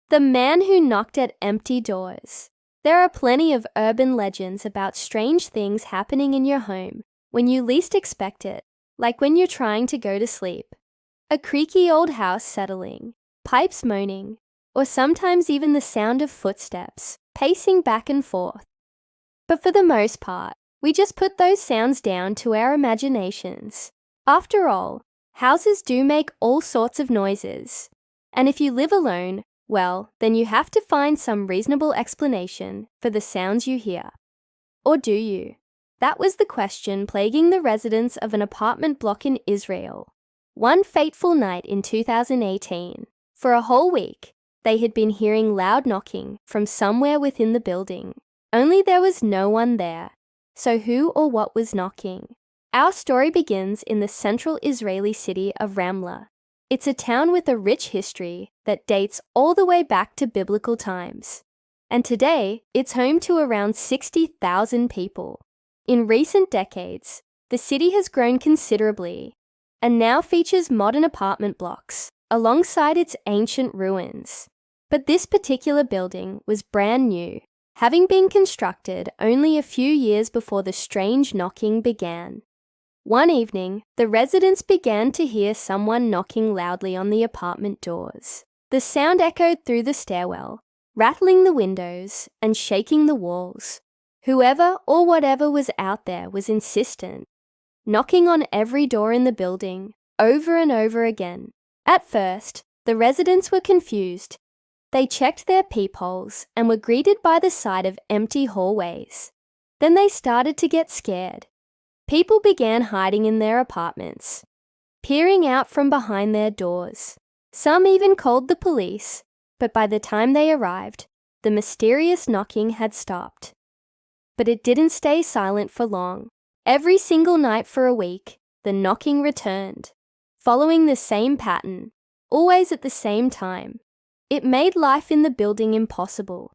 The man who knocked at empty doors. There are plenty of urban legends about strange things happening in your home when you least expect it, like when you're trying to go to sleep. A creaky old house settling, pipes moaning, or sometimes even the sound of footsteps pacing back and forth. But for the most part, we just put those sounds down to our imaginations. After all, houses do make all sorts of noises. And if you live alone, well, then you have to find some reasonable explanation for the sounds you hear. Or do you? That was the question plaguing the residents of an apartment block in Israel. One fateful night in 2018, for a whole week, they had been hearing loud knocking from somewhere within the building. Only there was no one there. So who or what was knocking? Our story begins in the central Israeli city of Ramla. It's a town with a rich history that dates all the way back to biblical times. And today, it's home to around 60,000 people. In recent decades, the city has grown considerably and now features modern apartment blocks alongside its ancient ruins. But this particular building was brand new, having been constructed only a few years before the strange knocking began. One evening, the residents began to hear someone knocking loudly on the apartment doors. The sound echoed through the stairwell, rattling the windows and shaking the walls. Whoever or whatever was out there was insistent, knocking on every door in the building, over and over again. At first, the residents were confused. They checked their peepholes and were greeted by the sight of empty hallways. Then they started to get scared. People began hiding in their apartments, peering out from behind their doors. Some even called the police, but by the time they arrived, the mysterious knocking had stopped. But it didn't stay silent for long. Every single night for a week, the knocking returned, following the same pattern, always at the same time. It made life in the building impossible,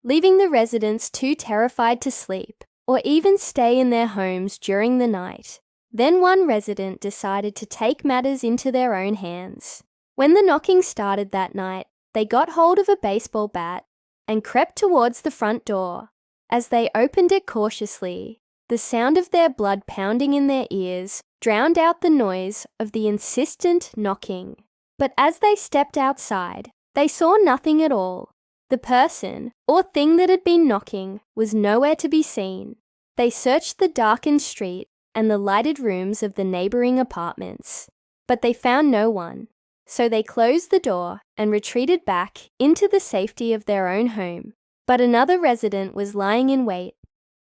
leaving the residents too terrified to sleep or even stay in their homes during the night. Then one resident decided to take matters into their own hands. When the knocking started that night, they got hold of a baseball bat and crept towards the front door. As they opened it cautiously, the sound of their blood pounding in their ears drowned out the noise of the insistent knocking. But as they stepped outside, they saw nothing at all. The person or thing that had been knocking was nowhere to be seen. They searched the darkened street and the lighted rooms of the neighboring apartments, but they found no one. So they closed the door and retreated back into the safety of their own home. But another resident was lying in wait.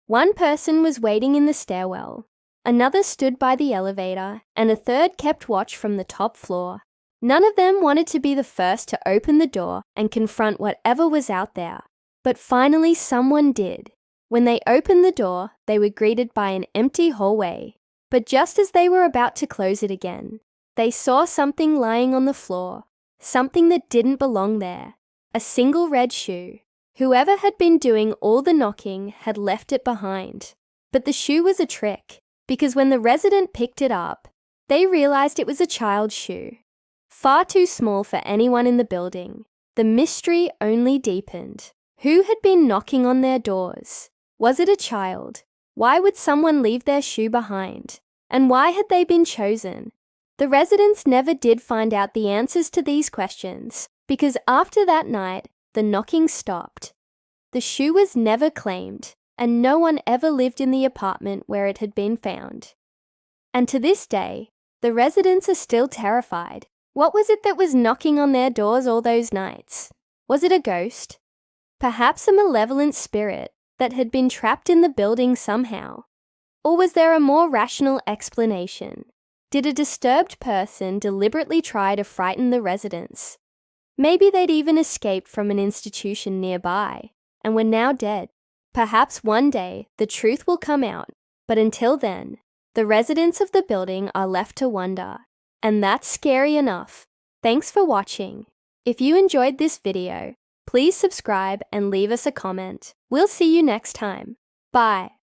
One person was waiting in the stairwell, another stood by the elevator, and a third kept watch from the top floor. None of them wanted to be the first to open the door and confront whatever was out there. But finally someone did. When they opened the door, they were greeted by an empty hallway. But just as they were about to close it again, they saw something lying on the floor, something that didn't belong there, a single red shoe. Whoever had been doing all the knocking had left it behind. But the shoe was a trick, because when the resident picked it up, they realized it was a child's shoe. Far too small for anyone in the building. The mystery only deepened. Who had been knocking on their doors? Was it a child? Why would someone leave their shoe behind? And why had they been chosen? The residents never did find out the answers to these questions, because after that night, the knocking stopped. The shoe was never claimed, and no one ever lived in the apartment where it had been found. And to this day, the residents are still terrified. What was it that was knocking on their doors all those nights? Was it a ghost? Perhaps a malevolent spirit that had been trapped in the building somehow? Or was there a more rational explanation? Did a disturbed person deliberately try to frighten the residents? Maybe they'd even escaped from an institution nearby and were now dead. Perhaps one day the truth will come out, but until then, the residents of the building are left to wonder. And that's scary enough. Thanks for watching. If you enjoyed this video, please subscribe and leave us a comment. We'll see you next time. Bye.